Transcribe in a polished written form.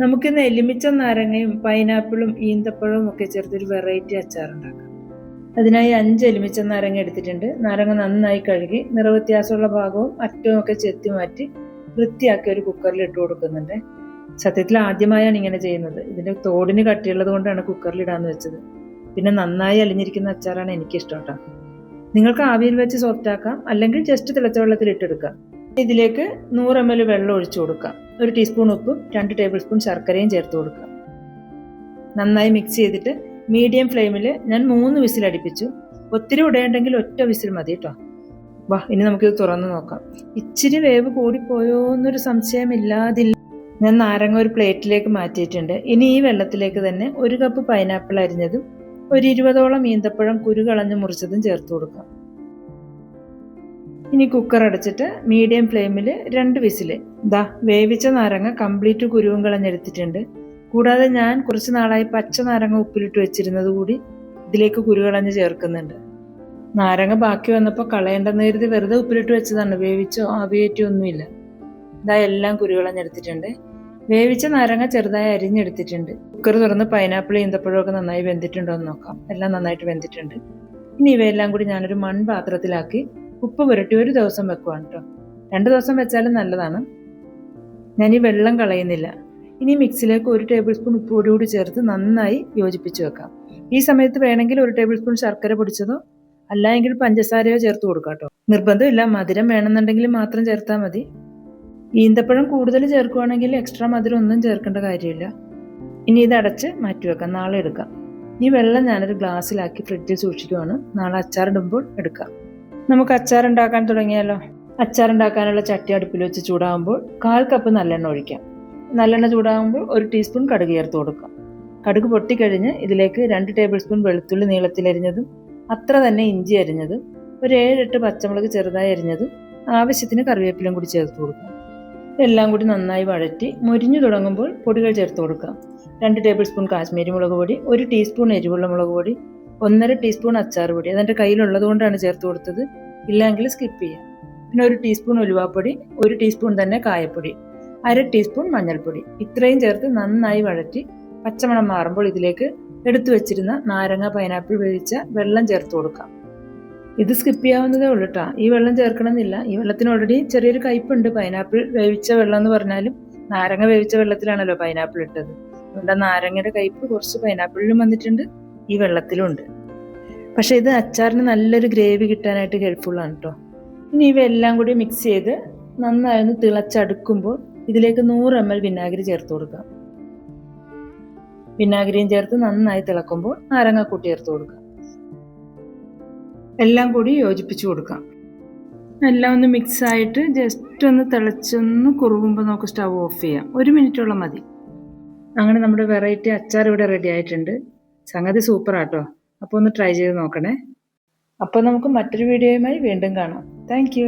നമുക്കിന്ന് എലുമിച്ച നാരങ്ങയും പൈനാപ്പിളും ഈന്തപ്പഴവും ഒക്കെ ചേർത്തൊരു വെറൈറ്റി അച്ചാറുണ്ടാക്കാം. അതിനായി 5 എലുമിച്ച നാരങ്ങ എടുത്തിട്ടുണ്ട്. നാരങ്ങ നന്നായി കഴുകി നിറവ്യത്യാസമുള്ള ഭാഗവും അറ്റവും ഒക്കെ ചെത്തി മാറ്റി വൃത്തിയാക്കി ഒരു കുക്കറിൽ ഇട്ട് കൊടുക്കുന്നുണ്ട്. സത്യത്തിൽ ആദ്യമായാണ് ഇങ്ങനെ ചെയ്യുന്നത്. ഇതിന്റെ തോടിന് കട്ടിയുള്ളത് കൊണ്ടാണ് കുക്കറിൽ ഇടാന്ന് വെച്ചത്. പിന്നെ നന്നായി അലിഞ്ഞിരിക്കുന്ന അച്ചാറാണ് എനിക്കിഷ്ടം കേട്ടോ. നിങ്ങൾക്ക് ആവിയിൽ വെച്ച് സോഫ്റ്റ് ആക്കാം, അല്ലെങ്കിൽ ജസ്റ്റ് തിളച്ച വെള്ളത്തിൽ ഇട്ടെടുക്കാം. ഇതിലേക്ക് 100 ml വെള്ളം ഒഴിച്ചു കൊടുക്കാം. 1 ടീസ്പൂൺ ഉപ്പും 2 ടേബിൾ സ്പൂൺ ശർക്കരയും ചേർത്ത് കൊടുക്കാം. നന്നായി മിക്സ് ചെയ്തിട്ട് മീഡിയം ഫ്ലെയിമിൽ ഞാൻ 3 വിസിൽ അടുപ്പിച്ചു. ഒത്തിരി ഉടയുണ്ടെങ്കിൽ ഒറ്റ വിസിൽ മതി കേട്ടോ. വാ, ഇനി നമുക്കിത് തുറന്ന് നോക്കാം. ഇച്ചിരി വേവ് കൂടിപ്പോയോ എന്നൊരു സംശയമില്ലാതില്ല. ഞാൻ നാരങ്ങ ഒരു പ്ലേറ്റിലേക്ക് മാറ്റിയിട്ടുണ്ട്. ഇനി ഈ വെള്ളത്തിലേക്ക് തന്നെ 1 കപ്പ് പൈനാപ്പിൾ അരിഞ്ഞതും 20ഓളം ഈന്തപ്പഴം കുരു കളഞ്ഞ് മുറിച്ചതും ചേർത്ത് കൊടുക്കാം. ഇനി കുക്കർ അടച്ചിട്ട് മീഡിയം ഫ്ലെയിമിൽ 2 വിസിൽ. വേവിച്ച നാരങ്ങ കംപ്ലീറ്റ് കുരുവും കളഞ്ഞെടുത്തിട്ടുണ്ട്. കൂടാതെ ഞാൻ കുറച്ച് നാളായി പച്ച നാരങ്ങ ഉപ്പിലിട്ട് വെച്ചിരുന്നത് കൂടി ഇതിലേക്ക് കുരു കളഞ്ഞ് ചേർക്കുന്നുണ്ട്. നാരങ്ങ ബാക്കി വന്നപ്പോൾ കളയേണ്ടെന്ന് കരുതി വെറുതെ ഉപ്പിലിട്ട് വെച്ചതാണ്. വേവിച്ചോ ആവിയേറ്റോ ഒന്നുമില്ല. എല്ലാം കുരു കളഞ്ഞെടുത്തിട്ടുണ്ട്. വേവിച്ച നാരങ്ങ ചെറുതായി അരിഞ്ഞെടുത്തിട്ടുണ്ട്. കുക്കർ തുറന്ന് പൈനാപ്പിൾ ഈന്തപ്പഴമൊക്കെ നന്നായി വെന്തിട്ടുണ്ടോ എന്ന് നോക്കാം. എല്ലാം നന്നായിട്ട് വെന്തിട്ടുണ്ട്. ഇനി ഇവയെല്ലാം കൂടി ഞാനൊരു മൺപാത്രത്തിലാക്കി ഉപ്പ് പുരട്ടി 1 ദിവസം വെക്കുവാണ് കേട്ടോ. 2 ദിവസം വെച്ചാലും നല്ലതാണ്. ഞാൻ ഈ വെള്ളം കളയുന്നില്ല. ഇനി മിക്സിലേക്ക് 1 ടേബിൾ സ്പൂൺ ഉപ്പ് കൂടി ചേർത്ത് നന്നായി യോജിപ്പിച്ച് വെക്കാം. ഈ സമയത്ത് വേണമെങ്കിൽ 1 ടേബിൾ സ്പൂൺ ശർക്കര പൊടിച്ചതോ അല്ലെങ്കിൽ പഞ്ചസാരയോ ചേർത്ത് കൊടുക്കാം കേട്ടോ. നിർബന്ധമില്ല, മധുരം വേണമെന്നുണ്ടെങ്കിൽ മാത്രം ചേർത്താൽ മതി. ഈന്തപ്പഴം കൂടുതൽ ചേർക്കുവാണെങ്കിൽ എക്സ്ട്രാ മധുരം ഒന്നും ചേർക്കേണ്ട കാര്യമില്ല. ഇനി ഇത് അടച്ച് മാറ്റിവെക്കാം, നാളെ എടുക്കാം. ഈ വെള്ളം ഞാനൊരു ഗ്ലാസ്സിലാക്കി ഫ്രിഡ്ജിൽ സൂക്ഷിക്കുവാണ്. നാളെ അച്ചാറിടുമ്പോൾ എടുക്കാം. നമുക്ക് അച്ചാറുണ്ടാക്കാൻ തുടങ്ങിയാലോ. അച്ചാറുണ്ടാക്കാനുള്ള ചട്ടി അടുപ്പിൽ വെച്ച് ചൂടാകുമ്പോൾ 1/4 കപ്പ് നല്ലെണ്ണ ഒഴിക്കാം. നല്ലെണ്ണ ചൂടാകുമ്പോൾ 1 ടീസ്പൂൺ കടുക് ചേർത്ത് കൊടുക്കാം. കടുക് പൊട്ടിക്കഴിഞ്ഞ് ഇതിലേക്ക് 2 ടേബിൾ സ്പൂൺ വെളുത്തുള്ളി നീളത്തിലരിഞ്ഞതും അത്ര തന്നെ ഇഞ്ചി അരിഞ്ഞതും 7-8 പച്ചമുളക് ചെറുതായി അരിഞ്ഞതും ആവശ്യത്തിന് കറിവേപ്പിലയും കൂടി ചേർത്ത് കൊടുക്കാം. എല്ലാം കൂടി നന്നായി വഴറ്റി മുരിഞ്ഞു തുടങ്ങുമ്പോൾ പൊടികൾ ചേർത്ത് കൊടുക്കാം. 2 ടേബിൾ സ്പൂൺ കാശ്മീരി മുളക് പൊടി, 1 ടീസ്പൂൺ എരിവുള്ള മുളക് പൊടി, 1.5 ടീസ്പൂൺ അച്ചാർ പൊടി. അതെൻ്റെ കയ്യിലുള്ളത് കൊണ്ടാണ് ചേർത്ത് കൊടുത്തത്, ഇല്ലെങ്കിൽ സ്കിപ്പ് ചെയ്യാം. പിന്നെ 1 ടീസ്പൂൺ ഉലുവാപ്പൊടി, 1 ടീസ്പൂൺ തന്നെ കായപ്പൊടി, 1/2 ടീസ്പൂൺ മഞ്ഞൾപ്പൊടി. ഇത്രയും ചേർത്ത് നന്നായി വഴറ്റി പച്ചമണം മാറുമ്പോൾ ഇതിലേക്ക് എടുത്തു വെച്ചിരുന്ന നാരങ്ങ പൈനാപ്പിൾ വേവിച്ച വെള്ളം ചേർത്ത് കൊടുക്കാം. ഇത് സ്കിപ്പ് ചെയ്യാവുന്നതേ ഉള്ളൂ കേട്ടോ. ഈ വെള്ളം ചേർക്കണമെന്നില്ല. ഈ വെള്ളത്തിന് ഓൾറെഡി ചെറിയൊരു കയ്പുണ്ട്. പൈനാപ്പിൾ വേവിച്ച വെള്ളം എന്ന് പറഞ്ഞാലും നാരങ്ങ വേവിച്ച വെള്ളത്തിലാണല്ലോ പൈനാപ്പിൾ ഇട്ടത്. അതുകൊണ്ട് ആ നാരങ്ങയുടെ കയ്പ് കുറച്ച് പൈനാപ്പിളിലും വന്നിട്ടുണ്ട്, ഈ വെള്ളത്തിലും ഉണ്ട്. പക്ഷെ ഇത് അച്ചാറിന് നല്ലൊരു ഗ്രേവി കിട്ടാനായിട്ട് ഹെൽപ്ഫുള്ളാണ് കേട്ടോ. ഇനി ഇവയെല്ലാം കൂടി മിക്സ് ചെയ്ത് നന്നായി ഒന്ന് തിളച്ചടുക്കുമ്പോൾ ഇതിലേക്ക് 100 ml വിനാഗിരി ചേർത്ത് കൊടുക്കാം. വിനാഗിരിയും ചേർത്ത് നന്നായി തിളക്കുമ്പോൾ നാരങ്ങാക്കൂട്ട് ചേർത്ത് കൊടുക്കാം. എല്ലാം കൂടി യോജിപ്പിച്ച് കൊടുക്കാം. എല്ലാം ഒന്ന് മിക്സ് ആയിട്ട് ജസ്റ്റ് ഒന്ന് തിളച്ചൊന്ന് കുറുകുമ്പോൾ നമുക്ക് സ്റ്റവ് ഓഫ് ചെയ്യാം. 1 മിനിറ്റോളം മതി. അങ്ങനെ നമ്മുടെ വെറൈറ്റി അച്ചാർ ഇവിടെ റെഡി ആയിട്ടുണ്ട്. സംഗതി സൂപ്പറാട്ടോ. അപ്പോൾ ഒന്ന് ട്രൈ ചെയ്ത് നോക്കണേ. അപ്പോൾ നമുക്ക് മറ്റൊരു വീഡിയോയുമായി വീണ്ടും കാണാം. താങ്ക്